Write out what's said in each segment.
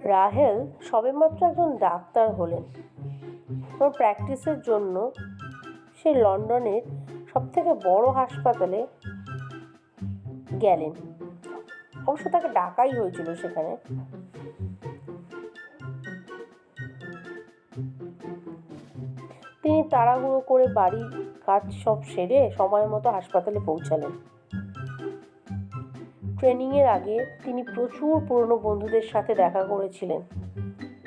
রাহেল সবেমাত্র একজন ডাক্তার হলেন। ওর প্র্যাকটিসের জন্য সে লন্ডনের সবথেকে বড় হাসপাতালে গেলেন। অবশ্য তাকে ডাকাই হয়েছিল সেখানে। তিনি তাড়াহুড়ো করে বাড়ির কাজ সব সেরে সময় মতো হাসপাতালে পৌঁছালেন। ট্রেনিংয়ের আগে তিনি প্রচুর পুরনো বন্ধুদের সাথে দেখা করেছিলেন।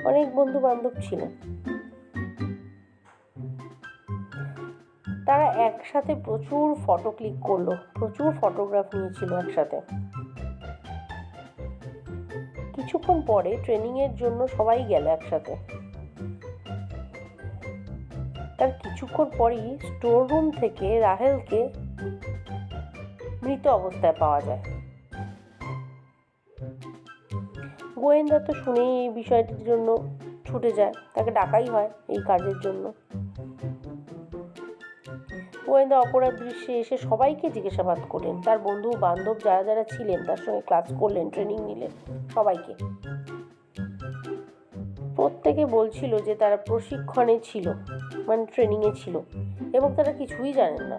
অনেক বন্ধু বান্ধব ছিলেন। তারা একসাথে প্রচুর ফটো ক্লিক করলো, প্রচুর ফটোগ্রাফ নিয়েছিল একসাথে। কিছুক্ষণ পরে ট্রেনিংয়ের জন্য সবাই গেল একসাথে। তার কিছুক্ষণ পরই স্টোর রুম থেকে রাহেলকে মৃত অবস্থায় পাওয়া যায়। গোয়েন্দা তো শুনেই এই বিষয়টির জন্য ছুটে যায়, তাকে ডাকাই হয় এই কাজের জন্য। গোয়েন্দা অপরাধ দৃশ্যে এসে সবাইকে জিজ্ঞাসাবাদ করলেন, তার বন্ধু বান্ধব যারা যারা ছিলেন, তার সঙ্গে ক্লাস করলেন, ট্রেনিং নিলেন, সবাইকে। প্রত্যেকে বলছিল যে তারা প্রশিক্ষণে ছিল, মানে ট্রেনিংয়ে ছিল, এবং তারা কিছুই জানেন না।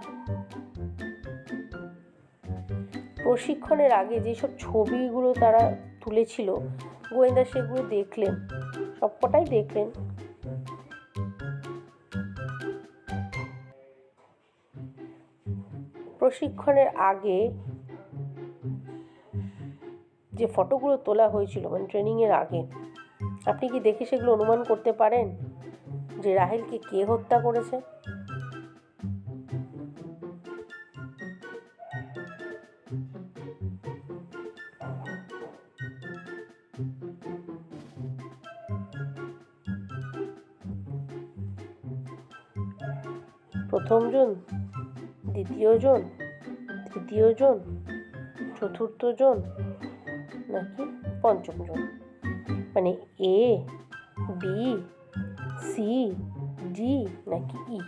প্রশিক্ষণের আগে যেসব ছবিগুলো তারা তুলেছিল, গোয়েন্দা সেগুলো দেখলেন, সবকটাই দেখলেন। প্রশিক্ষণের আগে যে ফটোগুলো তোলা হয়েছিল, মানে ট্রেনিংয়ের আগে, আপনি কি দেখে সেগুলো অনুমান করতে পারেন যে রাহেলকে কে হত্যা করেছে? প্রথমজন, দ্বিতীয়জন, তৃতীয়জন, চতুর্থজন, নাকি পঞ্চমজন? মানে এ, বি, সি, ডি নাকি ই?